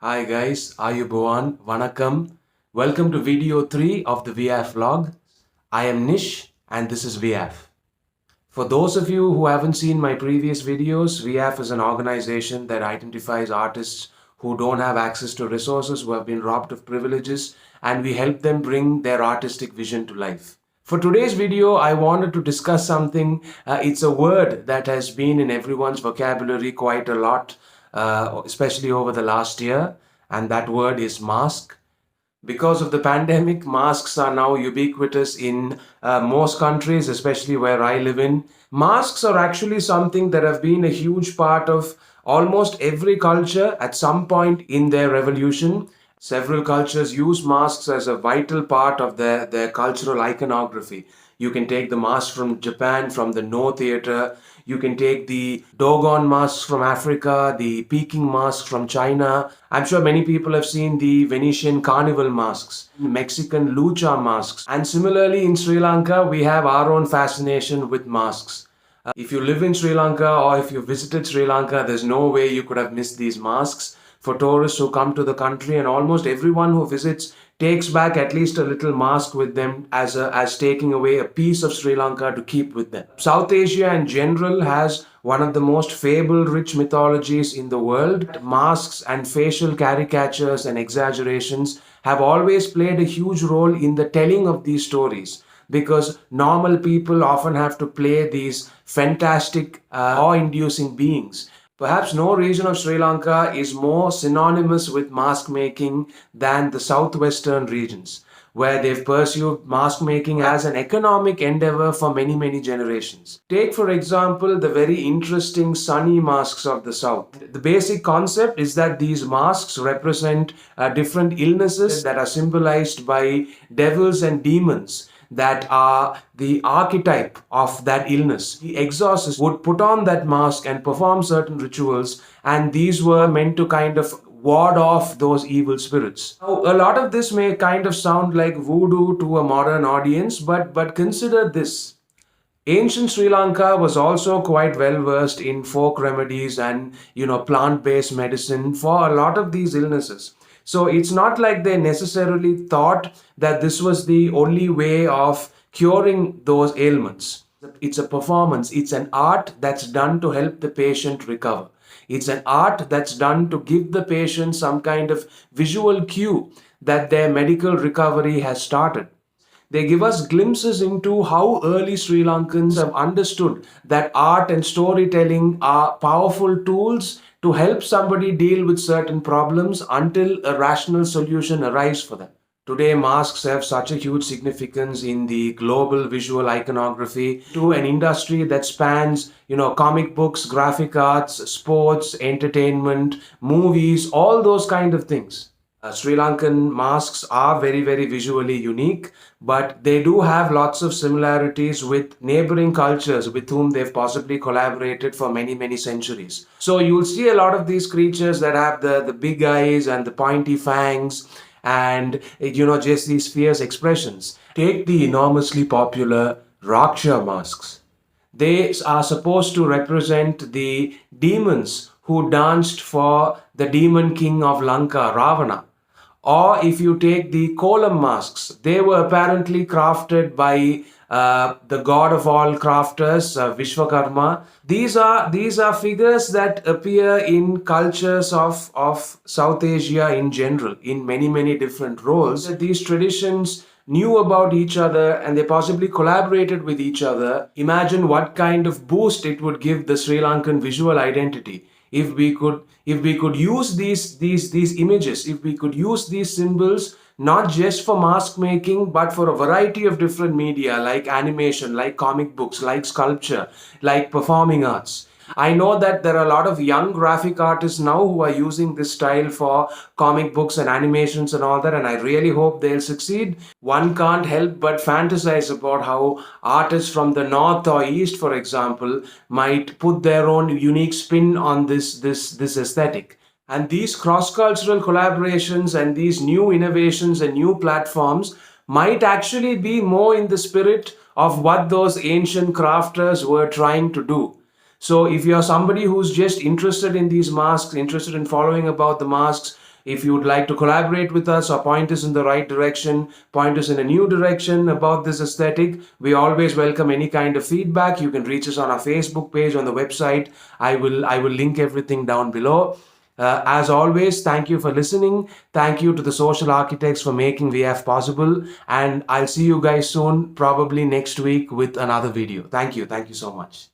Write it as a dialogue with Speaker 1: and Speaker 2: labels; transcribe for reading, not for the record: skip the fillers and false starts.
Speaker 1: Hi guys, Ayubowan, Vanakkam. Welcome to video 3 of the VIAF vlog. I am Nish and this is VIAF. For those of you who haven't seen my previous videos, VIAF is an organization that identifies artists who don't have access to resources, who have been robbed of privileges, and we help them bring their artistic vision to life. For today's video, I wanted to discuss something. It's a word that has been in everyone's vocabulary quite a lot, especially over the last year, and that word is mask. Because of the pandemic, masks are now ubiquitous in most countries, especially where I live in. Masks are actually something that have been a huge part of almost every culture at some point in their evolution. Several cultures use masks as a vital part of their cultural iconography. You can take the mask from Japan, from the No theater. You can take the Dogon masks from Africa, the Peking mask from China. I'm sure many people have seen the Venetian carnival masks, Mexican lucha masks. And similarly, in Sri Lanka, we have our own fascination with masks. If you live in Sri Lanka or if you visited Sri Lanka, there's no way you could have missed these masks. For tourists who come to the country, and almost everyone who visits takes back at least a little mask with them as taking away a piece of Sri Lanka to keep with them. South Asia in general has one of the most fable-rich mythologies in the world. Masks and facial caricatures and exaggerations have always played a huge role in the telling of these stories, because normal people often have to play these fantastic, awe-inducing beings. Perhaps no region of Sri Lanka is more synonymous with mask making than the southwestern regions, where they've pursued mask making as an economic endeavor for many, many generations. Take, for example, the very interesting sunny masks of the south. The basic concept is that these masks represent different illnesses that are symbolized by devils and demons that are the archetype of that illness. The exorcist would put on that mask and perform certain rituals, and these were meant to kind of ward off those evil spirits. Now, a lot of this may kind of sound like voodoo to a modern audience, but consider this. Ancient Sri Lanka was also quite well versed in folk remedies and plant-based medicine for a lot of these illnesses. So it's not like they necessarily thought that this was the only way of curing those ailments. It's a performance, it's an art that's done to help the patient recover. It's an art that's done to give the patient some kind of visual cue that their medical recovery has started. They give us glimpses into how early Sri Lankans have understood that art and storytelling are powerful tools to help somebody deal with certain problems until a rational solution arrives for them. Today, masks have such a huge significance in the global visual iconography to an industry that spans, comic books, graphic arts, sports, entertainment, movies, all those kind of things. Sri Lankan masks are very, very visually unique, but they do have lots of similarities with neighboring cultures with whom they've possibly collaborated for many, many centuries. So you'll see a lot of these creatures that have the big eyes and the pointy fangs and, just these fierce expressions. Take the enormously popular Raksha masks. They are supposed to represent the demons who danced for the demon king of Lanka, Ravana. Or if you take the kolam masks, they were apparently crafted by the god of all crafters, Vishwakarma. These are figures that appear in cultures of South Asia in general, in many, many different roles. These traditions knew about each other and they possibly collaborated with each other. Imagine what kind of boost it would give the Sri Lankan visual identity if we could use these images, if we could use these symbols not just for mask making but for a variety of different media like animation, like comic books, like sculpture, like performing arts. I know that there are a lot of young graphic artists now who are using this style for comic books and animations and all that, and I really hope they'll succeed. One can't help but fantasize about how artists from the north or east, for example, might put their own unique spin on this aesthetic. And these cross-cultural collaborations and these new innovations and new platforms might actually be more in the spirit of what those ancient crafters were trying to do. So if you're somebody who's just interested in these masks, interested in following about the masks, If you would like to collaborate with us or point us in the right direction, point us in a new direction about this aesthetic, we always welcome any kind of feedback. You can reach us on our Facebook page, on the website. I will link everything down below. As always, thank you for listening. Thank you to the social architects for making VIAF possible. And I'll see you guys soon, probably next week with another video. Thank you. Thank you so much.